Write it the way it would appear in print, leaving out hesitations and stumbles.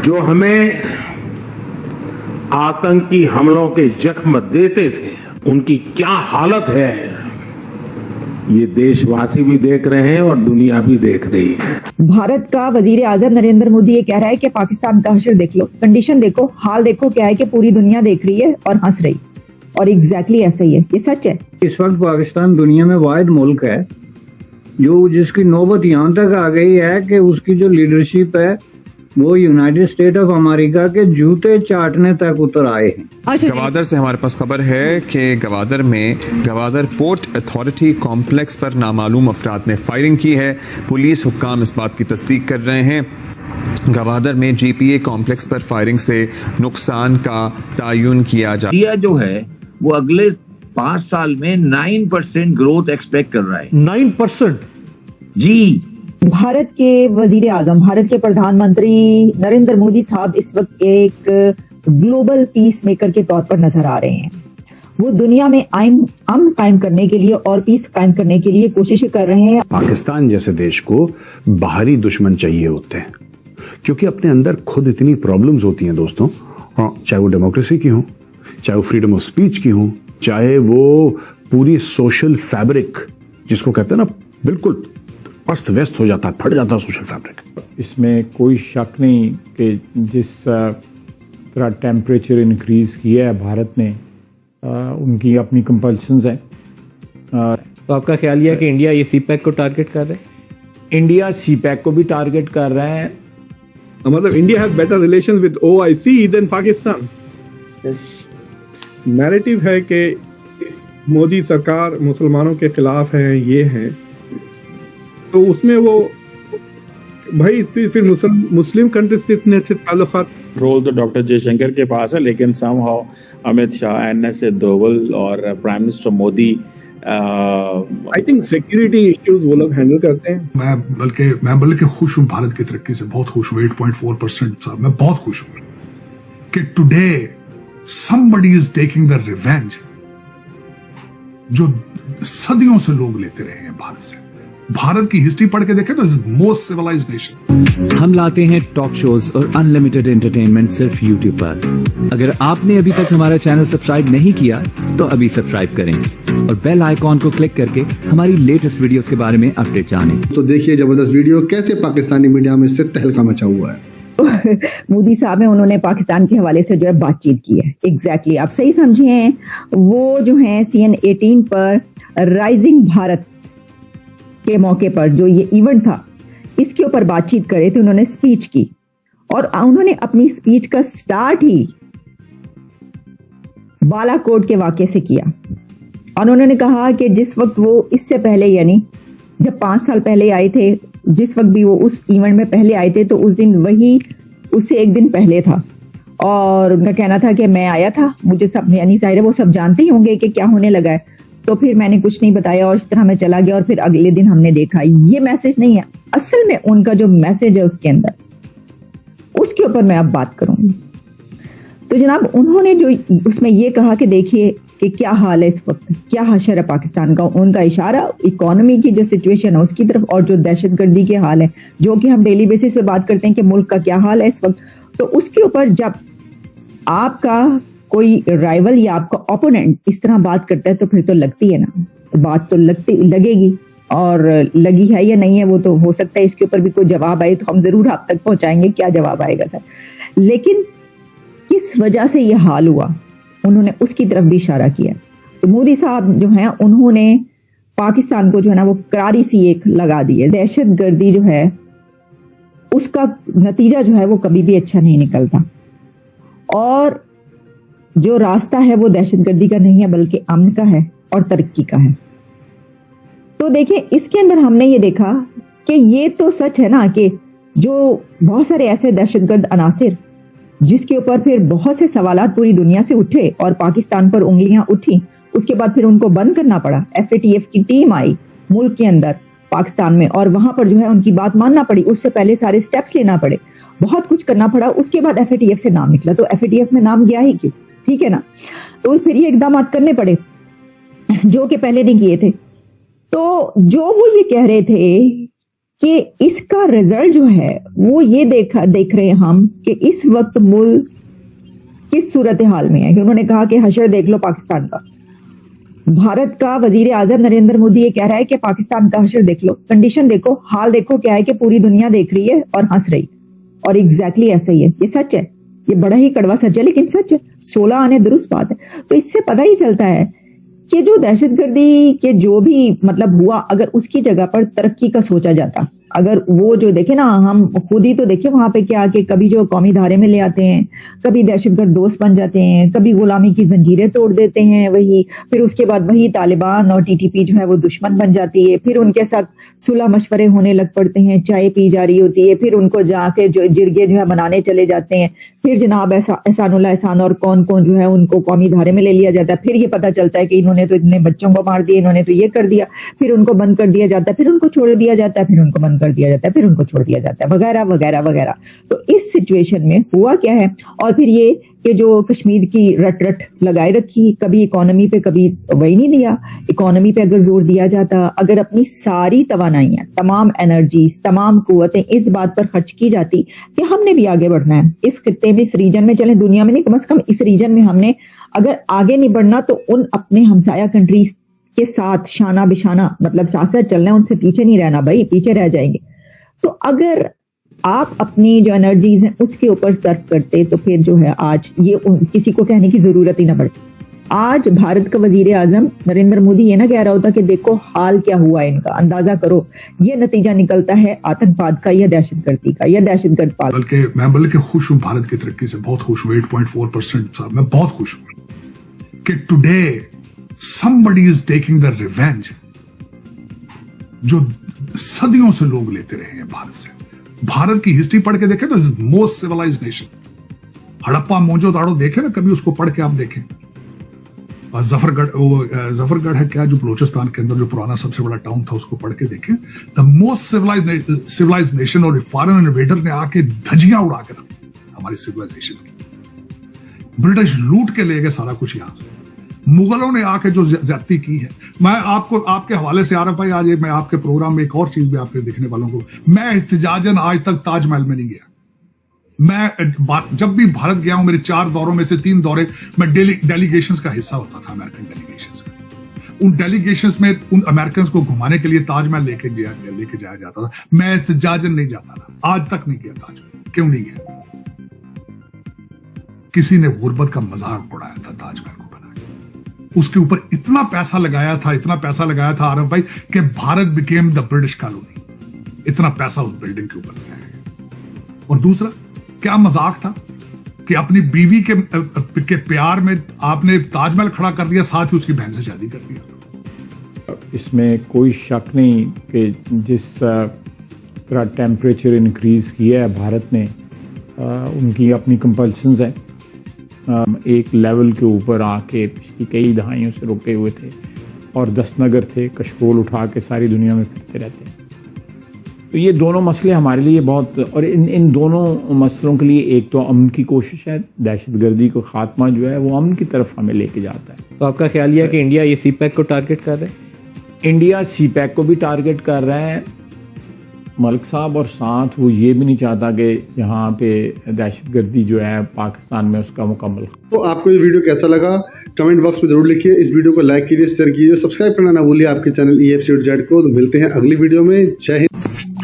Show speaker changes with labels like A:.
A: जो हमें आतंकी हमलों के जख्म देते थे, उनकी क्या हालत है, ये देशवासी भी देख रहे हैं और दुनिया भी देख रही है।
B: भारत का वजीर आजम नरेंद्र मोदी ये कह रहा है कि पाकिस्तान का हशर देख लो, कंडीशन देखो, हाल देखो क्या है कि पूरी दुनिया देख रही है और हंस रही, और एग्जैक्टली ऐसा ही है, ये सच है।
C: इस वक्त पाकिस्तान दुनिया में वाहिद मुल्क है जो जिसकी नौबत यहाँ तक आ गई है कि उसकी जो लीडरशिप है वो यूनाइटेड स्टेट ऑफ अमेरिका के जूते चाटने तक उतर आए हैं।
D: गवादर से हमारे पास खबर है कि गवादर में गवादर पोर्ट अथॉरिटी कॉम्प्लेक्स पर नामालूम अफराद ने फायरिंग की है। पुलिस हुक्काम इस बात की तस्दीक कर रहे हैं। गवादर में जीपीए कॉम्प्लेक्स पर फायरिंग से नुकसान का तायुन किया जा
E: इंडिया जो है वो अगले 5 साल में 9% ग्रोथ एक्सपेक्ट कर रहा है।
F: 9%?
E: जी।
B: भारत के वजीर आजम, भारत के प्रधानमंत्री नरेंद्र मोदी साहब इस वक्त एक ग्लोबल पीस मेकर के तौर पर नजर आ रहे हैं। वो दुनिया में अमन कायम करने के लिए और पीस कायम करने के लिए कोशिशें कर रहे हैं।
G: पाकिस्तान जैसे देश को बाहरी दुश्मन चाहिए होते हैं, क्योंकि अपने अंदर खुद इतनी प्रॉब्लम्स होती हैं दोस्तों, चाहे वो डेमोक्रेसी की हो, चाहे वो फ्रीडम ऑफ स्पीच की हो, चाहे वो पूरी सोशल फैब्रिक जिसको कहते हैं ना, बिल्कुल अस्त व्यस्त हो जाता है, फट जाता है सोशल फैब्रिक।
F: इसमें कोई शक नहीं कि जिस तरह टेम्परेचर इंक्रीज किया है भारत ने, उनकी अपनी कंपल्शंस हैं।
H: तो आपका ख्याल यह है कि इंडिया ये सीपैक को टारगेट कर रहा है?
F: इंडिया सीपैक को भी टारगेट कर रहा है।
I: मतलब India has better relation with OIC than Pakistan. Narrative है कि मोदी सरकार मुसलमानों के खिलाफ है, ये है, तो उसमें वो भाई फिर मुस्लिम कंट्री से इतने अच्छे ताल्लुकात।
J: रोल तो डॉक्टर जयशंकर के पास है, लेकिन समहाउ अमित शाह, एनएस दोवल और prime minister Modi
I: I think security issues वो लोग हैंडल करते हैं।
K: मैं बल्कि खुश हूँ भारत की तरक्की से, बहुत खुश हूँ। 8.4% मैं बहुत खुश हूँ कि today somebody is taking the revenge जो सदियों से लोग लेते रहे हैं भारत से। भारत की हिस्ट्री पढ़ के देखें तो इज मोस्ट सिविलाइज्ड नेशन।
L: हम लाते हैं टॉक शोज और अनलिमिटेड एंटरटेनमेंट सिर्फ YouTube पर। अगर आपने अभी तक हमारा चैनल सब्सक्राइब नहीं किया तो अभी सब्सक्राइब करें और बेल आइकॉन को क्लिक करके हमारी लेटेस्ट वीडियोस के बारे में अपडेट जानें।
M: तो देखिए जबरदस्त वीडियो कैसे पाकिस्तानी मीडिया में इससे तहलका मचा हुआ है।
B: मोदी साहब ने उन्होंने पाकिस्तान के हवाले से जो है बातचीत की है। एग्जैक्टली आप सही समझे हैं। वो जो है CN18 पर राइजिंग भारत के मौके पर जो ये इवेंट था, इसके ऊपर बातचीत करे थे। उन्होंने स्पीच की और उन्होंने अपनी स्पीच का स्टार्ट ही बालाकोट के वाकये से किया। और उन्होंने कहा कि जिस वक्त वो इससे पहले, यानी जब 5 साल पहले आए थे, जिस वक्त भी वो उस इवेंट में पहले आए थे, तो उस दिन वही उससे एक दिन पहले था। और उनका कहना था कि मैं आया था, मुझे सब, यानी जाहिर है वो सब जानते ही होंगे कि क्या होने लगा है, तो फिर मैंने कुछ नहीं बताया और इस तरह मैं चला गया और फिर अगले दिन हमने देखा। ये मैसेज नहीं है असल में उनका जो मैसेज है उसके अंदर, उसके ऊपर मैं अब बात करूंगी। तो जनाब उन्होंने जो उसमें ये कहा कि देखिए कि क्या हाल है इस वक्त, क्या हशर है पाकिस्तान का। उनका इशारा इकोनॉमी की जो सिचुएशन है उसकी तरफ और जो दहशतगर्दी के हाल है, जो कि हम डेली बेसिस पे बात करते हैं कि मुल्क का क्या हाल है इस वक्त, तो उसके ऊपर जब आपका कोई राइवल या आपका ओपोनेंट इस तरह बात करता है तो फिर तो लगती है ना, बात तो लगेगी। और लगी है या नहीं है वो तो हो सकता है इसके ऊपर भी कोई जवाब आए तो हम जरूर आप तक पहुंचाएंगे क्या जवाब आएगा सर। लेकिन किस वजह से ये हाल हुआ, उन्होंने उसकी तरफ भी इशारा किया। तो मोदी साहब जो है उन्होंने पाकिस्तान को जो है ना वो करारी सी एक लगा दी है। दहशतगर्दी जो है उसका नतीजा जो है वो कभी भी अच्छा नहीं निकलता, और जो रास्ता है वो दहशतगर्दी का नहीं है बल्कि अमन का है और तरक्की का है। तो देखिए इसके अंदर हमने ये देखा कि ये तो सच है ना कि जो बहुत सारे ऐसे दहशतगर्द अनासिर जिसके ऊपर फिर बहुत से सवालात पूरी दुनिया से उठे और पाकिस्तान पर उंगलियां उठी, उसके बाद फिर उनको बंद करना पड़ा। FATF की टीम आई मुल्क के अंदर पाकिस्तान में और वहां पर जो है उनकी बात मानना पड़ी। उससे पहले सारे स्टेप्स लेना पड़े, बहुत कुछ करना पड़ा। उसके बाद FATF से नाम निकला, तो FATF में नाम गया ही क्यों, ठीक है ना। तो फिर ये इकदाम करने पड़े जो कि पहले नहीं किए थे। तो जो वो ये कह रहे थे कि इसका रिजल्ट जो है वो ये देख रहे हैं हम कि इस वक्त मुल्क किस सूरत हाल में है। कि उन्होंने कहा कि हशर देख लो पाकिस्तान का। भारत का वजीर आजम नरेंद्र मोदी ये कह रहा है कि पाकिस्तान का हशर देख लो, कंडीशन देखो, हाल देखो क्या है कि पूरी दुनिया देख रही है और हंस रही। और एग्जैक्टली ऐसा ही है, ये सच है, ये बड़ा ही कड़वा सच है लेकिन सच है, 16 आने दुरुस्त बात है। तो इससे पता ही चलता है कि जो दहशतगर्दी के जो भी मतलब हुआ, अगर उसकी जगह पर तरक्की का सोचा जाता, अगर वो जो देखे ना, हम खुद ही तो देखे वहां पे क्या कि कभी जो कौमी धारे में ले आते हैं, कभी दहशतगर्द दोस्त बन जाते हैं, कभी गुलामी की जंजीरें तोड़ देते हैं वही, फिर उसके बाद वही तालिबान और टीटीपी जो है वो दुश्मन बन जाती है, फिर उनके साथ सुलह मशवरे होने लग पड़ते हैं, चाय पी जा रही होती है, फिर उनको जाके जो जिरगे जो है मनाने चले जाते हैं, फिर जनाब एहसानुल्लाह एहसान और कौन कौन जो है उनको कौमी धारे में ले लिया जाता है। फिर ये पता चलता है कि इन्होंने तो इतने बच्चों को मार दिया, इन्होंने तो ये कर दिया, फिर उनको बंद कर दिया जाता है, फिर उनको छोड़ दिया जाता है, फिर उनको बंद कर दिया जाता है, फिर उनको छोड़ दिया जाता है, वगैरह वगैरह वगैरह। तो इस सिचुएशन में हुआ क्या है, और फिर ये कि जो कश्मीर की रट लगाए रखी, कभी इकोनॉमी पे कभी वही नहीं दिया। इकोनॉमी पे अगर जोर दिया जाता, अगर अपनी सारी तवानाइयां, तमाम एनर्जीज, तमाम कुव्वतें इस बात पर खर्च की जाती कि हमने भी आगे बढ़ना है इस खित्ते में, इस रीजन में, चले दुनिया में नहीं, कम से कम इस रीजन में हमने अगर आगे नहीं बढ़ना तो उन अपने हमसाया कंट्रीज के साथ शाना बिशाना, मतलब साथ साथ चलना है, उनसे पीछे नहीं रहना भाई, पीछे रह जाएंगे। तो अगर आप अपनी जो एनर्जीज हैं उसके ऊपर सर्व करते तो फिर जो है आज ये किसी को कहने की जरूरत ही ना पड़ती। आज भारत का वजीर आजम नरेंद्र मोदी ये ना कह रहा होता कि देखो हाल क्या हुआ है इनका, अंदाजा करो, ये नतीजा निकलता है आतंकवाद का या दहशतगर्दी का या दहशतगर्द पाल।
K: बल्कि खुश हूं भारत की तरक्की से, बहुत खुश हूं। 8.4% साहब, मैं बहुत खुश हूं कि today somebody is taking the revenge जो सदियों से लोग लेते रहे हैं भारत से। भारत की हिस्ट्री पढ़ के देखें तो most civilised nation, Harappa Mohenjodaro देखे ना कभी, उसको पढ़ के आप देखें। और जफरगढ़ है क्या, जो बलूचिस्तान के अंदर जो पुराना सबसे बड़ा टाउन था, उसको पढ़ के देखें। द मोस्ट सिविलाइज्ड नेशन, और फॉरेन इन्वेडर ने आके धजियां उड़ा के रखी हमारी सिविलाइजेशन की। ब्रिटिश लूट के ले गए सारा कुछ यहां से, मुगलों ने आके जो ज्यादती की है। मैं आपको आपके हवाले से आ रहा भाई, आज मैं आपके प्रोग्राम में एक और चीज भी आपके देखने वालों को, मैं इत्तेजाजन आज तक ताजमहल में नहीं गया। मैं जब भी भारत गया हूं, मेरे 4 दौरों में से 3 दौरे मैं डेलीगेशंस का हिस्सा होता था, अमेरिकन डेलीगेशंस का। उन डेलीगेशंस में उन अमेरिकन को घुमाने के लिए ताजमहल लेके जाया जाता था। मैं इत्तेजाजन नहीं जाता था, आज तक नहीं गया ताजमहल। क्यों नहीं गया? किसी ने गुर्बत का मजाक उड़ाया था ताजमहल को, उसके ऊपर इतना पैसा लगाया था आरफ भाई कि Bharat became the British colony. इतना पैसा उस बिल्डिंग के ऊपर लगाया गया। और दूसरा क्या मजाक था कि अपनी बीवी के प्यार में आपने ताजमहल खड़ा कर दिया, साथ ही उसकी बहन से शादी कर दिया।
F: इसमें कोई शक नहीं कि जिस तरह टेम्परेचर इंक्रीज किया है भारत ने, उनकी अपनी कंपल्शंस हैं। एक लेवल के ऊपर आके पिछली कई दहाइयों से रुके हुए थे और दस्तनगर थे, कशकोल उठा के सारी दुनिया में फिरते रहते हैं। तो ये दोनों मसले हमारे लिए बहुत, और इन दोनों मसलों के लिए एक तो अमन की कोशिश है, दहशतगर्दी को खात्मा जो है वो अमन की तरफ हमें लेके जाता है।
H: तो आपका ख्याल यह है कि इंडिया ये सीपैक को टारगेट कर रहा है?
F: इंडिया सीपैक को भी टारगेट कर रहा है मलिक साहब, और साथ वो ये भी नहीं चाहता कि यहाँ पे दहशतगर्दी जो है पाकिस्तान में उसका मुकम्मल।
M: तो आपको ये वीडियो कैसा लगा कमेंट बॉक्स में जरूर लिखिए। इस वीडियो को लाइक कीजिए, शेयर कीजिए, सब्सक्राइब करना ना भूलिए आपके चैनल EFC.Z को। तो मिलते हैं अगली वीडियो में। जय हिंद।